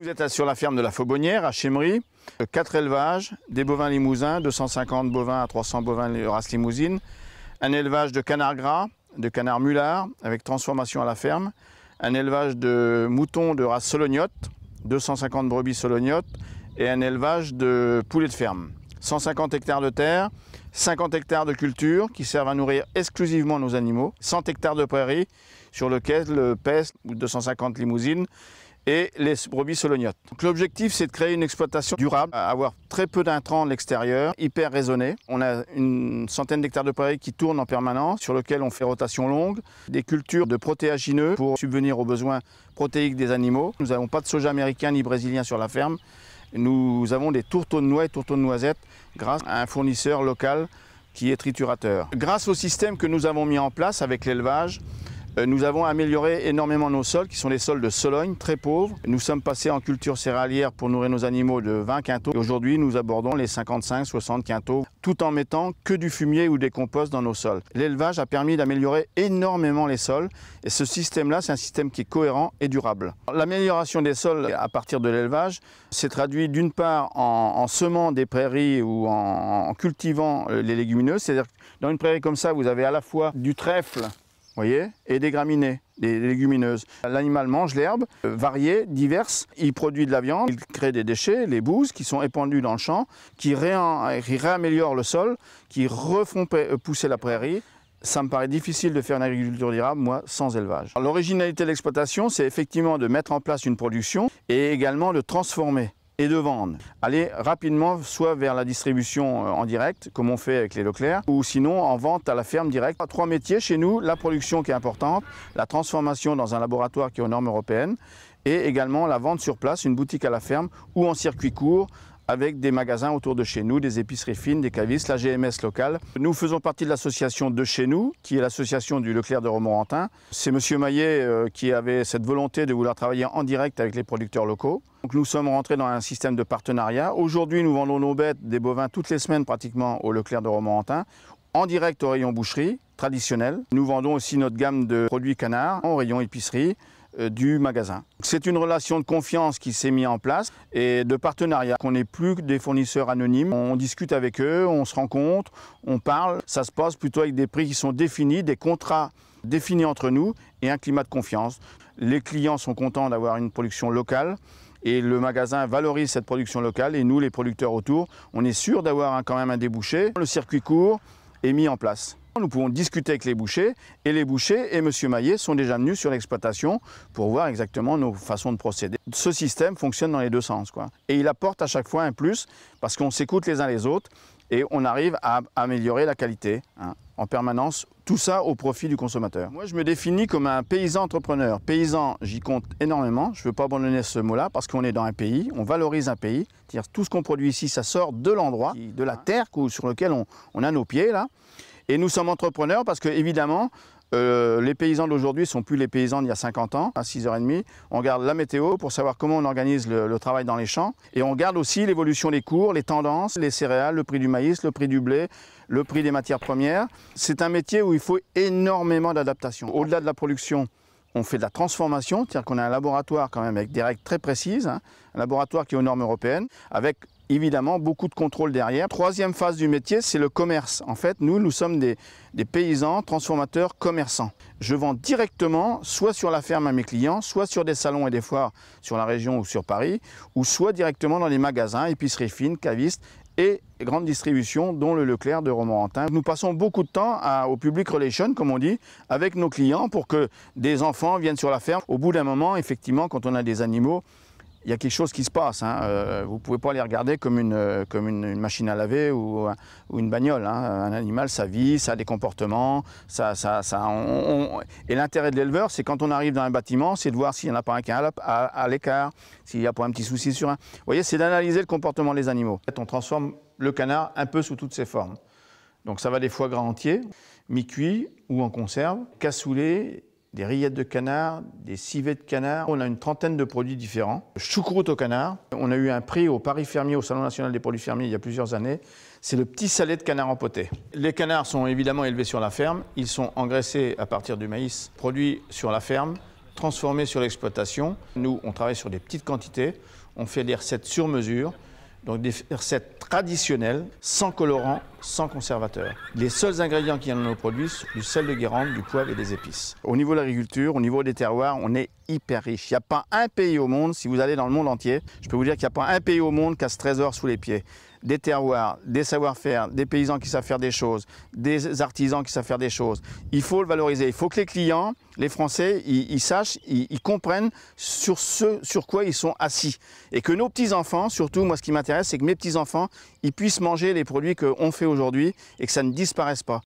Vous êtes sur la ferme de la Faubonnière à Chemery, 4 élevages, des bovins limousins, 250 bovins à 300 bovins de race limousine, un élevage de canards gras, de canards mulards avec transformation à la ferme, un élevage de moutons de race solognotte, 250 brebis solognottes et un élevage de poulets de ferme. 150 hectares de terre, 50 hectares de culture qui servent à nourrir exclusivement nos animaux, 100 hectares de prairies sur lesquels pèsent 250 limousines et les brebis solognottes. L'objectif, c'est de créer une exploitation durable, avoir très peu d'intrants de l'extérieur, hyper raisonné. On a une centaine d'hectares de prairies qui tournent en permanence, sur lesquels on fait rotation longue, des cultures de protéagineux pour subvenir aux besoins protéiques des animaux. Nous n'avons pas de soja américain ni brésilien sur la ferme. Nous avons des tourteaux de noix et tourteaux de noisettes grâce à un fournisseur local qui est triturateur. Grâce au système que nous avons mis en place avec l'élevage, nous avons amélioré énormément nos sols, qui sont des sols de Sologne, très pauvres. Nous sommes passés en culture céréalière pour nourrir nos animaux de 20 quintaux. Aujourd'hui, nous abordons les 55-60 quintaux, tout en mettant que du fumier ou des composts dans nos sols. L'élevage a permis d'améliorer énormément les sols. Et ce système-là, c'est un système qui est cohérent et durable. L'amélioration des sols à partir de l'élevage s'est traduit d'une part en semant des prairies ou en cultivant les légumineuses. C'est-à-dire que dans une prairie comme ça, vous avez à la fois du trèfle, voyez, et des graminées, des légumineuses. L'animal mange l'herbe, variée, diverse. Il produit de la viande, il crée des déchets, les bouses qui sont épandus dans le champ, qui réaméliorent le sol, qui refont pousser la prairie. Ça me paraît difficile de faire une agriculture durable, moi, sans élevage. L'originalité de l'exploitation, c'est effectivement de mettre en place une production et également de transformer et de vendre. Aller rapidement soit vers la distribution en direct, comme on fait avec les Leclerc, ou sinon en vente à la ferme directe. 3 métiers chez nous, la production qui est importante, la transformation dans un laboratoire qui est aux normes européennes, et également la vente sur place, une boutique à la ferme ou en circuit court, avec des magasins autour de chez nous, des épiceries fines, des cavistes, la GMS locale. Nous faisons partie de l'association de chez nous, qui est l'association du Leclerc de Romorantin. C'est M. Maillet qui avait cette volonté de vouloir travailler en direct avec les producteurs locaux. Donc nous sommes rentrés dans un système de partenariat. Aujourd'hui, nous vendons nos bêtes, des bovins, toutes les semaines pratiquement au Leclerc de Romorantin, en direct au rayon boucherie, traditionnel. Nous vendons aussi notre gamme de produits canards au rayon épicerie du magasin. C'est une relation de confiance qui s'est mise en place et de partenariat. On n'est plus que des fournisseurs anonymes. On discute avec eux, on se rencontre, on parle. Ça se passe plutôt avec des prix qui sont définis, des contrats définis entre nous et un climat de confiance. Les clients sont contents d'avoir une production locale et le magasin valorise cette production locale et nous, les producteurs autour, on est sûr d'avoir quand même un débouché. Le circuit court est mis en place. Nous pouvons discuter avec les bouchers et M. Maillet sont déjà venus sur l'exploitation pour voir exactement nos façons de procéder. Ce système fonctionne dans les deux sens, quoi. Et il apporte à chaque fois un plus parce qu'on s'écoute les uns les autres et on arrive à améliorer la qualité en permanence, tout ça au profit du consommateur. Moi, je me définis comme un paysan entrepreneur. Paysan, j'y compte énormément. Je ne veux pas abandonner ce mot-là parce qu'on est dans un pays, on valorise un pays. C'est-à-dire tout ce qu'on produit ici, ça sort de l'endroit, de la terre sur lequel on a nos pieds, là. Et nous sommes entrepreneurs parce que, évidemment, les paysans d'aujourd'hui ne sont plus les paysans d'il y a 50 ans. À 6h30, on regarde la météo pour savoir comment on organise le travail dans les champs. Et on regarde aussi l'évolution des cours, les tendances, les céréales, le prix du maïs, le prix du blé, le prix des matières premières. C'est un métier où il faut énormément d'adaptation. Au-delà de la production, on fait de la transformation, c'est-à-dire qu'on a un laboratoire quand même avec des règles très précises, un laboratoire qui est aux normes européennes, avec évidemment beaucoup de contrôle derrière. Troisième phase du métier, c'est le commerce. En fait, nous sommes des paysans, transformateurs, commerçants. Je vends directement, soit sur la ferme à mes clients, soit sur des salons et des foires sur la région ou sur Paris, ou soit directement dans les magasins, épiceries fines, cavistes et grandes distributions, dont le Leclerc de Romorantin. Nous passons beaucoup de temps au public relation, comme on dit, avec nos clients pour que des enfants viennent sur la ferme. Au bout d'un moment, effectivement, quand on a des animaux, il y a quelque chose qui se passe. Vous ne pouvez pas les regarder comme une machine à laver ou une bagnole. Un animal, ça vit, ça a des comportements. Et l'intérêt de l'éleveur, c'est quand on arrive dans un bâtiment, c'est de voir s'il n'y en a pas un qui est à l'écart, s'il n'y a pas un petit souci sur un. Vous voyez, c'est d'analyser le comportement des animaux. On transforme le canard un peu sous toutes ses formes. Donc ça va des foie gras entiers, mi-cuits ou en conserve, cassoulet, des rillettes de canard, des civets de canard. On a une trentaine de produits différents. Choucroute au canard. On a eu un prix au Paris Fermier, au Salon national des produits fermiers, il y a plusieurs années. C'est le petit salé de canard empoté. Les canards sont évidemment élevés sur la ferme. Ils sont engraissés à partir du maïs produit sur la ferme transformer sur l'exploitation. Nous, on travaille sur des petites quantités, on fait des recettes sur mesure, donc des recettes traditionnelles, sans colorant, sans conservateur. Les seuls ingrédients qu'il y a dans nos produits sont du sel de Guérande, du poivre et des épices. Au niveau de l'agriculture, au niveau des terroirs, on est hyper riche. Il n'y a pas un pays au monde, si vous allez dans le monde entier, je peux vous dire qu'il n'y a pas un pays au monde qui a ce trésor sous les pieds. Des terroirs, des savoir-faire, des paysans qui savent faire des choses, des artisans qui savent faire des choses. Il faut le valoriser. Il faut que les clients, les Français, ils sachent, ils comprennent sur quoi ils sont assis. Et que nos petits-enfants, surtout, moi ce qui m'intéresse, c'est que mes petits-enfants, ils puissent manger les produits qu'on fait aujourd'hui et que ça ne disparaisse pas.